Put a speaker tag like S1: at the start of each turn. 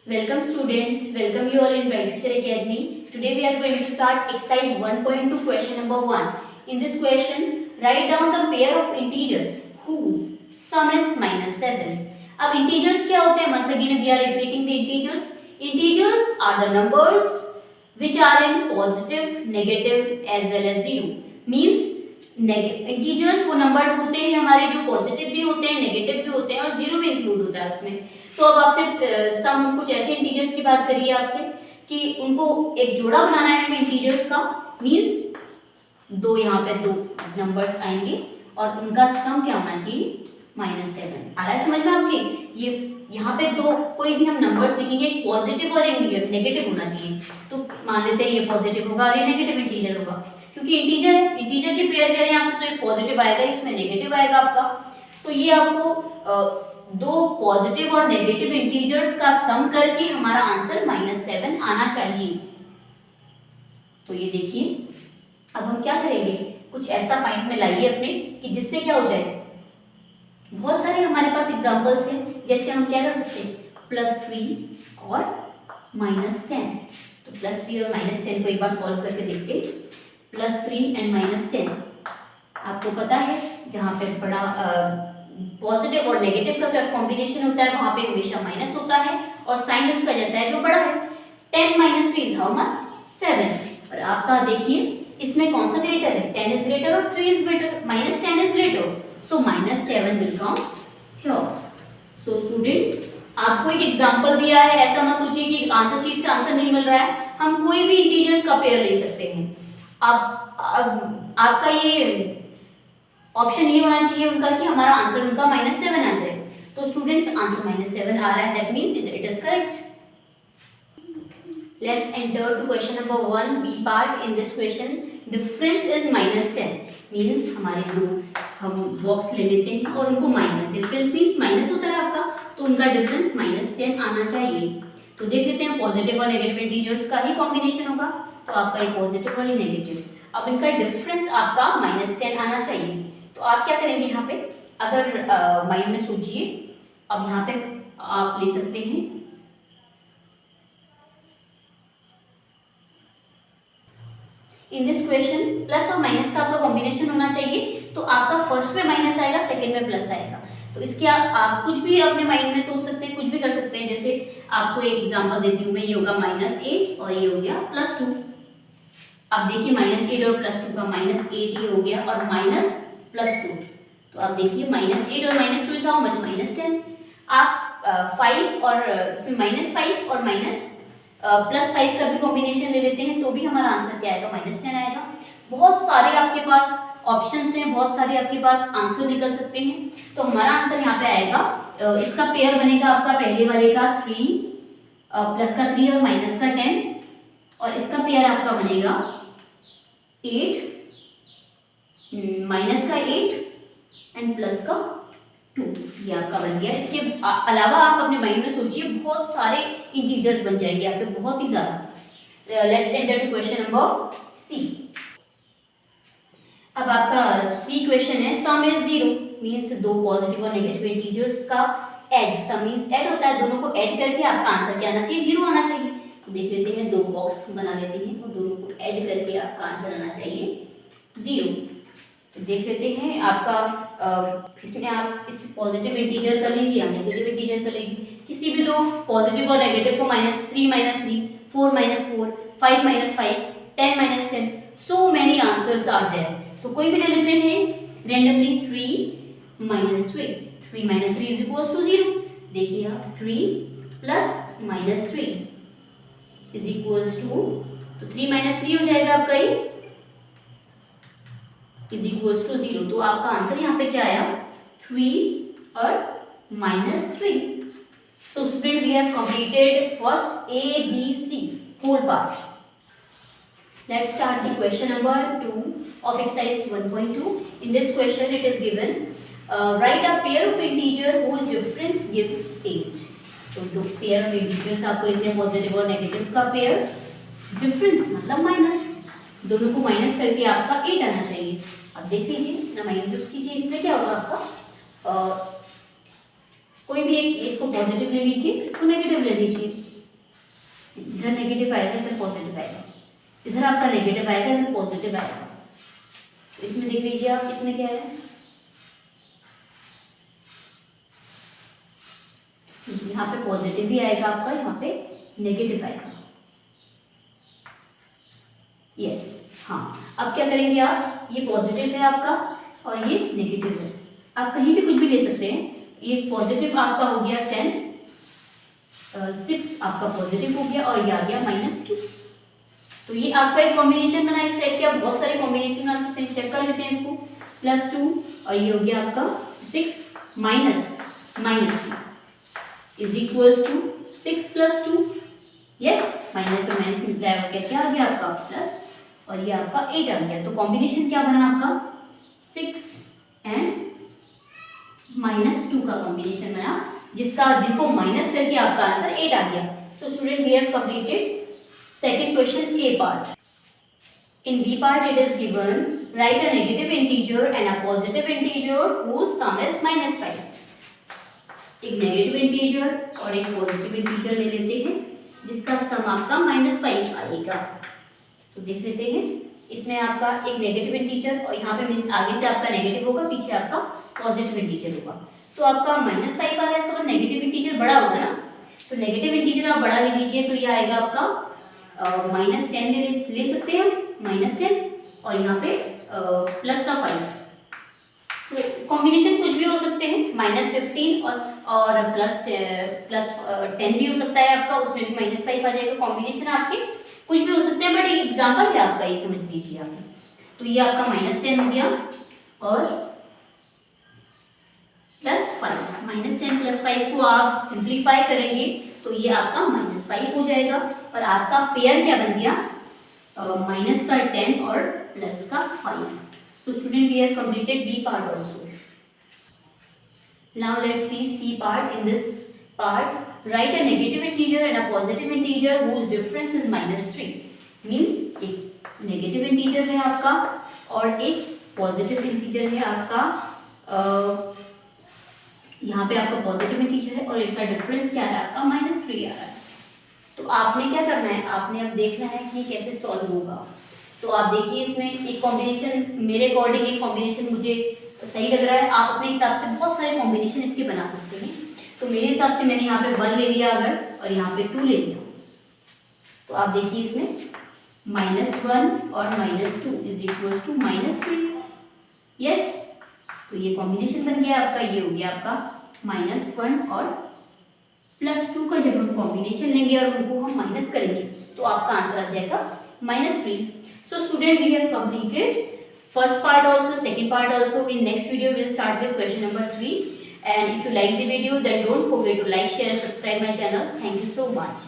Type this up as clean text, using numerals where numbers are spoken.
S1: Welcome students, welcome you all in Bright Future Academy. Today we are going to start exercise 1.2 question number 1. In this question, write down the pair of integer whose sum is -7. अब integers क्या होते हैं? Once again we are repeating the integers. Integers are the numbers which are in positive, negative as well as 0. Means integers वो numbers होते हैं हमारे जो positive भी होते हैं, नेगेटिव भी होते हैं और जीरो भी इंक्लूड होता है उसमें. तो अब आपसे सम कुछ ऐसे इंटीजर्स की बात करिए आपसे कि उनको एक जोड़ा बनाना है हमें इंटीजर्स का. मींस दो यहाँ पे दो नंबर्स आएंगे और उनका सम क्या होना चाहिए? -7. आ रहा है समझ में आपके? ये यहाँ पे दो कोई भी हम नंबर्स लिखेंगे, पॉजिटिव और एक नेगेटिव होना चाहिए. तो मान लेते हैं ये पॉजिटिव होगा और ये नेगेटिव इंटीजर होगा, क्योंकि इंटीजर के पेयर करें आपसे तो एक पॉजिटिव आएगा, इसमें नेगेटिव आएगा आपका. तो ये आपको दो पॉजिटिव और नेगेटिव इंटीजर्स का सम करके हमारा आंसर -7 आना चाहिए. तो ये देखिए, अब हम क्या करेंगे, कुछ ऐसा माइंड में लाइए अपने कि जिससे क्या हो जाए. बहुत सारे हमारे पास एग्जांपल्स हैं, जैसे हम क्या कर सकते हैं, +3 और -10. तो +3 और -10 को एक बार सॉल्व करके देखते हैं. +3 एंड -10 आपको पता है जहाँ पे बड़ा पॉजिटिव और नेगेटिव का कॉम्बिनेशन होता है वहाँ पे हमेशा माइनस होता है और साइन उसका जाता है जो बड़ा है. 10 - 3 इज हाउ मच? 7. और आपका देखिए इसमें कौन सा ग्रेटर है? 10 इज ग्रेटर और 3 is greater. -10 is greater, so -7 will come here. So students, आपको एक एग्जांपल दिया है, ऐसा मत सोचिए कि आंसर शीट से आंसर नहीं मिल रहा है. हम कोई भी इंटीजर्स का पेयर ले सकते हैं. अब आपका ये ऑप्शन ये होना चाहिए उनका कि हमारा आंसर उनका -7 आ जाए. तो स्टूडेंट्स आंसर -7 आ रहा है, that means it is correct. Let's enter to question number 1 B part. In this question difference is -10. Means हमारे दो हम बॉक्स ले लेते हैं और उनको माइनस, डिफरेंस मींस माइनस होता है आपका, तो उनका डिफरेंस -10 आना चाहिए. तो देख लेते हैं पॉजिटिव और नेगेटिव इंटीजर्स का ही कॉम्बिनेशन होगा, तो आपका ये पॉजिटिव और ये नेगेटिव. अब इनका डिफरेंस आपका -10 आना चाहिए. तो आप क्या करेंगे यहाँ पे, अगर माइंड में सोचिए, अब यहाँ पे आप ले सकते हैं इन दिस क्वेश्चन प्लस और माइनस का आपका कॉम्बिनेशन होना चाहिए. तो आपका फर्स्ट में माइनस आएगा, सेकंड में प्लस आएगा. तो इसके आप कुछ भी अपने माइंड में सोच सकते हैं, कुछ भी कर सकते हैं. जैसे आपको एक एग्जांपल देती हूँ मैं, ये होगा -8 और ये हो गया +2. अब देखिए -8 और +2 का -8 ये हो गया और -+2. तो आप देखिए -8 और -2 इज हाउ मच? -10. आप 5 और इसमें -5 और +5 का भी कॉम्बिनेशन ले लेते हैं तो भी हमारा आंसर क्या आएगा? -10 आएगा. बहुत सारे आपके पास ऑप्शंस हैं, बहुत सारे आपके पास आंसर निकल सकते हैं. तो हमारा आंसर यहाँ पे आएगा, इसका पेयर बनेगा आपका पहले वाले का 3 प्लस का 3 और माइनस का 10, और इसका पेयर आपका बनेगा 8 माइनस का 8 एंड प्लस का 2. ये आपका बन गया. इसके अलावा आप अपने माइंड में सोचिए, बहुत सारे इंटीजर्स बन जाएंगे आपके, बहुत ही ज्यादा. Let's enter to question number C. अब आपका सी क्वेश्चन है, सम इज 0. मींस दो पॉजिटिव और नेगेटिव इंटीजर्स का ऐड. सम मींस ऐड होता है, दोनों को ऐड करके आपका आंसर क्या आना चाहिए? 0 आना चाहिए. तो देख लेते हैं, दो बॉक्स बना लेते हैं और दोनों को ऐड करके आपका आंसर आना चाहिए 0. तो देख लेते हैं आपका इसमें आप इस पॉजिटिव इंटीजर कर लीजिए या नेगेटिव इंटीजर कर लीजिए. किसी भी दो पॉजिटिव और नेगेटिव को -3 - 3, 4 - 4, 5 - 5, 10 - 10, so many answers are there. तो कोई भी ले लेते हैं रेंडमली. 3 - 3, 3 - 3 is equals to 0. देखिए आप 3 + -3 इज इक्वल्स टू, तो 3 - 3 हो जाएगा आपका ये इज इक्वल्स टू 0. तो आपका आंसर यहाँ पे क्या आया? 3 और -3. So students, we have completed first A, B, C whole part. Let's start the question number 2 of exercise 1.2. In this question it is given, write a pair of integer whose difference gives 8. तो दो pair of integers आपको लिखने हैं, positive और negative का pair. Difference मतलब minus, दोनों को माइनस करके आपका 8 आना चाहिए. अब देख लीजिए ना, माइनस यूज कीजिए. इसमें क्या होगा आपका, कोई भी एक, इसको पॉजिटिव ले लीजिए, इसको नेगेटिव ले लीजिए. नेगेटिव आएगा इधर पॉजिटिव आएगा, इधर आपका नेगेटिव आएगा इधर पॉजिटिव आएगा। तो इसमें देख लीजिए आप, इसमें क्या है, यहाँ पे पॉजिटिव भी आएगा आपका, यहाँ पे नेगेटिव आएगा। यस, हाँ। अब क्या करेंगे आप, ये पॉजिटिव है आपका और ये नेगेटिव है, आप कहीं भी कुछ भी ले सकते हैं। ये पॉजिटिव आपका हो गया 10, 6 आपका पॉजिटिव हो गया और ये आ गया -2। तो ये आपका एक कॉम्बिनेशन बना। इस टाइप के आप बहुत सारे कॉम्बिनेशन बना सकते हैं। चेक कर लेते हैं इसको, +2 और ये हो गया आपका 6 -2 is equals to 6 + 2। Yes, minus तो माइनस मिलता है, क्या आ गया आपका प्लस और ये आपका 8 आ गया। तो कॉम्बिनेशन क्या बना आपका, 6 एंड -2 का कॉम्बिनेशन बना, जिनको माइनस करके आपका आंसर 8 आ गया। So student, we have completed second question A part. In B part it is given, write a negative integer and a positive integer whose sum is -5. एक नेगेटिव इंटीजर और एक positive integer ले लेते हैं जिसका सम आपका -5 आएगा। तो देख लेते हैं, इसमें आपका एक नेगेटिव इंटीजर और यहाँ पे मीन्स आगे से आपका नेगेटिव होगा, पीछे आपका पॉजिटिव इंटीजर होगा। तो आपका -5 आ रहा है, इसका मतलब नेगेटिव इंटीजर बड़ा होगा ना। तो नेगेटिव इंटीजर आप बड़ा ले लीजिए, तो ये आएगा आपका -10 ले सकते हैं, -10 और यहाँ पे प्लस का 5। तो कॉम्बिनेशन कुछ भी हो सकते हैं, -15 और प्लस 10 भी हो सकता है आपका, उसमें भी -5 आ जाएगा। कॉम्बिनेशन आपके कुछ भी हो सकते हैं, बट एक एग्जाम्पल है आपका, ये समझ लीजिए आप। तो ये आपका -10 हो गया और +5, -10 + 5 को आप सिंप्लीफाई करेंगे तो ये आपका -5 हो जाएगा और आपका पेयर क्या बन गया, -10 और +5। So student, we have completed B part also. Now let's see C part. In this part, write a negative integer and a positive integer whose difference is -3. Means एक नेगेटिव इंटीजर है आपका और एक positive integer है आपका। यहाँ पे आपका पॉजिटिव इंटीजर है और इनका डिफरेंस क्या आ रहा है आपका, -3 आ रहा है। तो आपने क्या करना है, आपने अब देखना है कि कैसे सॉल्व होगा। तो आप देखिए, इसमें एक कॉम्बिनेशन, मेरे अकॉर्डिंग एक कॉम्बिनेशन मुझे सही लग रहा है। आप अपने हिसाब से बहुत सारे कॉम्बिनेशन इसके बना सकते हैं। तो मेरे हिसाब से मैंने यहाँ पे 1 ले लिया अगर, और यहाँ पे 2 ले लिया। तो आप देखिए इसमें -1 और -2 इज इक्वल टू -3। यस, तो ये कॉम्बिनेशन बन गया आपका। ये हो गया आपका -1 और +2 का जब हम कॉम्बिनेशन लेंगे और उनको हम माइनस करेंगे तो आपका आंसर आ जाएगा -3। So student, we have completed first part also, second part also. In next video we will start with question number 3. And if you like the video, then don't forget to like, share and subscribe my channel. Thank you so much.